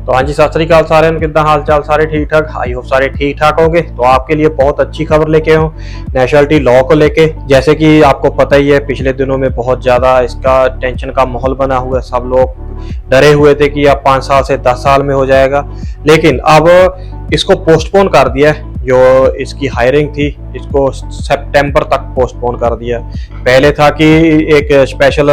तो हाँ जी, सत श्री अकाल सारे किदा हाल चाल, सारे ठीक ठाक। आई होप सारे ठीक ठाक होंगे। तो आपके लिए बहुत अच्छी खबर लेके आऊँ नेशनलिटी लॉ को लेके। जैसे कि आपको पता ही है, पिछले दिनों में बहुत ज़्यादा इसका टेंशन का माहौल बना हुआ है। सब लोग डरे हुए थे कि अब 5 साल से 10 साल में हो जाएगा, लेकिन अब इसको पोस्टपोन कर दिया है। जो इसकी हायरिंग थी, इसको सितंबर तक पोस्टपोन कर दिया। पहले था कि एक स्पेशल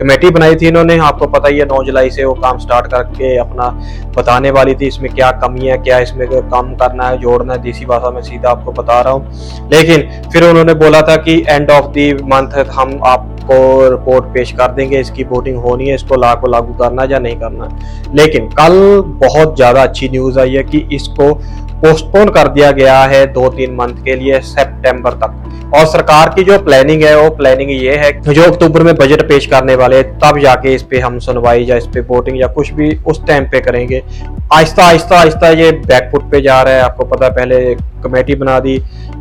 कमेटी बनाई थी इन्होंने, आपको पता ही है, 9 जुलाई से वो काम स्टार्ट करके अपना बताने वाली थी इसमें क्या कमी है, क्या इसमें कम करना है, जोड़ना है। देसी भाषा में सीधा आपको बता रहा हूँ। लेकिन फिर उन्होंने बोला था कि एंड ऑफ द मंथ हम आपको रिपोर्ट पेश कर देंगे, इसकी वोटिंग होनी है, इसको लॉ को लागू करना या नहीं करना। लेकिन कल बहुत ज्यादा अच्छी न्यूज आई है कि इसको पोस्टपोन कर दिया गया है 2-3 मंथ के लिए, सितंबर तक। और सरकार की जो प्लानिंग है, वो प्लानिंग ये है जो अक्टूबर में बजट पेश करने वाले, तब जाके इस पे हम सुनवाई या इस पे वोटिंग या कुछ भी उस टाइम पे करेंगे। आहिस्ता आहिस्ता आहिस्ता ये बैकफुट पे जा रहा है। आपको पता है, पहले कमेटी बना दी,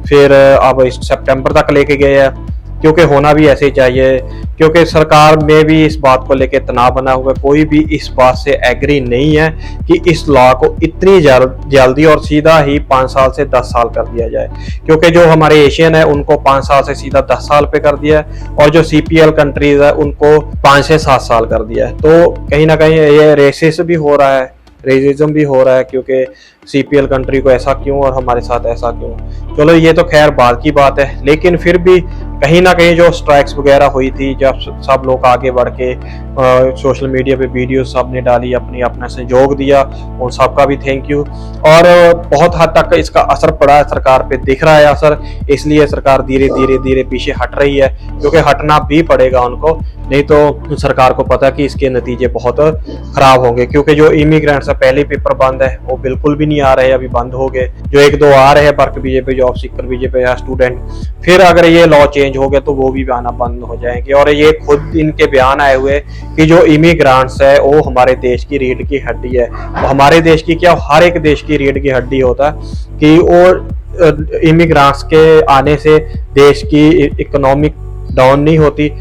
फिर अब इस सितंबर तक लेके गए हैं, क्योंकि होना भी ऐसे ही चाहिए। क्योंकि सरकार में भी इस बात को लेकर तनाव बना हुआ है, कोई भी इस बात से एग्री नहीं है कि इस लॉ को इतनी जल्दी और सीधा ही 5 साल से 10 साल कर दिया जाए। क्योंकि जो हमारे एशियन है उनको 5 साल से सीधा 10 साल पे कर दिया है, और जो CPL कंट्रीज है उनको 5 से 7 साल कर दिया है। तो कहीं ना कहीं ये रेसिस भी हो रहा है, रेसिज्म भी हो रहा है, क्योंकि CPL कंट्री को ऐसा क्यों और हमारे साथ ऐसा क्यों। चलो ये तो खैर बाद की बात है, लेकिन फिर भी कहीं ना कहीं जो स्ट्राइक्स वगैरह हुई थी, जब सब लोग आगे बढ़ के सोशल मीडिया पे वीडियो सब ने डाली, अपनी अपना सहयोग दिया, उन सबका भी थैंक यू। और बहुत हद तक इसका असर पड़ा है, सरकार पे दिख रहा है असर। इसलिए सरकार धीरे धीरे धीरे पीछे हट रही है, क्योंकि हटना भी पड़ेगा उनको, नहीं तो सरकार को पता कि इसके नतीजे बहुत खराब होंगे। क्योंकि जो इमिग्रेंट्स है, पहले पेपर बंद है, वो बिल्कुल भी नहीं आ रहे, अभी बंद हो गए। जो 1-2 आ रहे हैं वर्क वीजे पे, जॉब सीकर वीजे पे या स्टूडेंट, फिर अगर ये लॉ चेंज हो गया तो वो भी आना बंद हो जाएंगे। और ये खुद इनके बयान आए हुए कि जो इमिग्रेंट्स है वो हमारे देश की रीढ़ की हड्डी है। तो हमारे देश की क्या, हर एक देश की रीढ़ की हड्डी होता है कि वो इमिग्रेंट्स के आने से देश की इकोनॉमिक डाउन नहीं होती,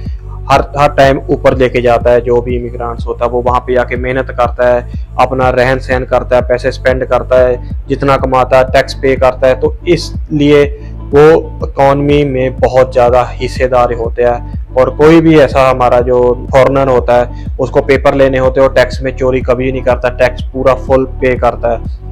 हर टाइम ऊपर लेके जाता है। जो भी इमिग्रेंट्स होता है वो वहाँ पे आके मेहनत करता है, अपना रहन सहन करता है, पैसे स्पेंड करता है, जितना कमाता है टैक्स पे करता है। तो इसलिए वो इकॉनमी में बहुत ज़्यादा हिस्सेदार होते हैं। और कोई भी ऐसा हमारा जो फॉरेनर होता है, उसको पेपर लेने होते हैं और टैक्स में चोरी कभी नहीं करता, टैक्स पूरा फुल पे करता है।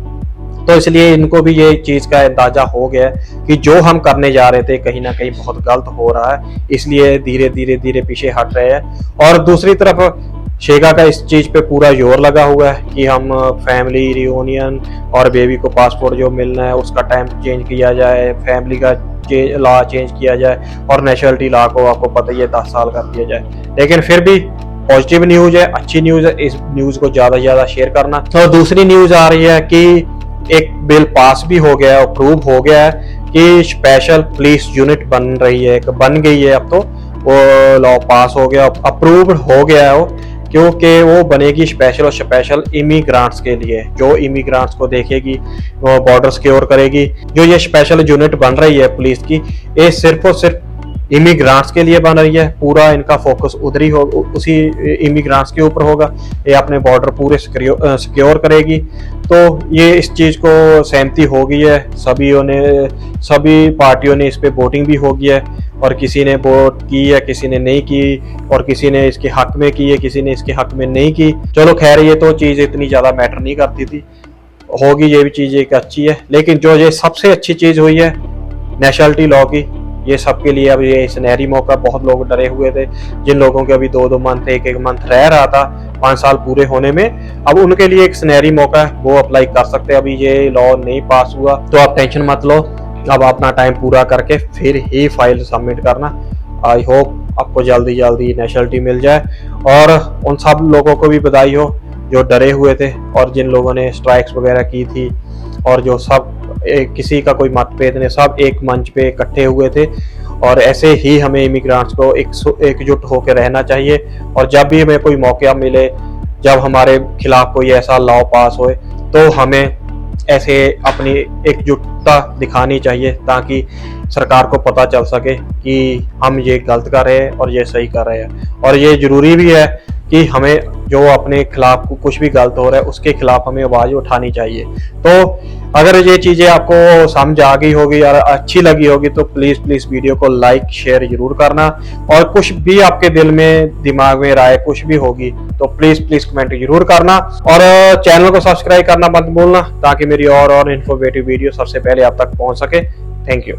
तो इसलिए इनको भी ये चीज़ का अंदाजा हो गया कि जो हम करने जा रहे थे कहीं ना कहीं बहुत गलत हो रहा है, इसलिए धीरे धीरे धीरे पीछे हट रहे हैं। और दूसरी तरफ शेगा का इस चीज़ पे पूरा जोर लगा हुआ है कि हम फैमिली रियूनियन और बेबी को पासपोर्ट जो मिलना है उसका टाइम चेंज किया जाए, फैमिली का लॉ चेंज किया जाए, और नेशनलिटी लॉ को आपको पता ही है 10 साल कर दिया जाए। लेकिन फिर भी पॉजिटिव न्यूज़ है, अच्छी न्यूज़ है, इस न्यूज़ को ज़्यादा से ज़्यादा शेयर करना। तो दूसरी न्यूज़ आ रही है कि एक बिल पास भी हो गया, अप्रूव हो गया है कि स्पेशल पुलिस यूनिट बन रही है, बन गई है। अब तो वो लॉ पास हो गया, अप्रूव्ड हो गया है वो, क्योंकि वो बनेगी स्पेशल और स्पेशल इमिग्रेंट्स के लिए, जो इमिग्रेंट्स को देखेगी, वो बॉर्डर सिक्योर करेगी। जो ये स्पेशल यूनिट बन रही है पुलिस की, ये सिर्फ और सिर्फ इमिग्रेंट्स के लिए बन रही है। पूरा इनका फोकस उधर ही हो, उसी इमिग्रेंट्स के ऊपर होगा। ये अपने बॉर्डर पूरे सिक्योर करेगी। तो ये इस चीज़ को सहमति हो गई है, सभी पार्टियों ने इस पे वोटिंग भी हो गई है, और किसी ने वोट की है, किसी ने नहीं की, और किसी ने इसके हक में की है, किसी ने इसके हक में नहीं की। चलो खैर, ये तो चीज़ इतनी ज़्यादा मैटर नहीं करती थी, होगी ये भी चीज़ एक अच्छी है। लेकिन जो ये सबसे अच्छी चीज़ हुई है नेशनलिटी लॉ की, ये सबके लिए अब ये सुनहरी मौका। बहुत लोग डरे हुए थे, जिन लोगों के अभी 2-2 मंथ 1-1 मंथ रह रहा था 5 साल पूरे होने में, अब उनके लिए एक सुनहरी मौका है, वो अप्लाई कर सकते हैं। अभी ये लॉ नहीं पास हुआ तो आप टेंशन मत लो, अब अपना टाइम पूरा करके फिर ही फाइल सबमिट करना। आई होप आपको जल्दी जल्दी नेशनलिटी मिल जाए, और उन सब लोगों को भी बधाई हो जो डरे हुए थे और जिन लोगों ने स्ट्राइक्स वगैरह की थी, और जो सब किसी का कोई मतभेद नहीं, सब एक मंच पे इकट्ठे हुए थे। और ऐसे ही हमें इमिग्रेंट्स को एकजुट होकर रहना चाहिए। और जब भी हमें कोई मौका मिले, जब हमारे खिलाफ कोई ऐसा लॉ पास होए, तो हमें ऐसे अपनी एकजुटता दिखानी चाहिए, ताकि सरकार को पता चल सके कि हम ये गलत कर रहे हैं और ये सही कर रहे हैं। और ये जरूरी भी है कि हमें जो अपने खिलाफ कुछ भी गलत हो रहा है उसके खिलाफ हमें आवाज उठानी चाहिए। तो अगर ये चीजें आपको समझ आ गई होगी और अच्छी लगी होगी तो प्लीज प्लीज वीडियो को लाइक शेयर जरूर करना, और कुछ भी आपके दिल में दिमाग में राय कुछ भी होगी तो प्लीज प्लीज कमेंट जरूर करना, और चैनल को सब्सक्राइब करना मत भूलना ताकि मेरी और इन्फॉर्मेटिव वीडियो सबसे पहले आप तक पहुंच सके। Thank you.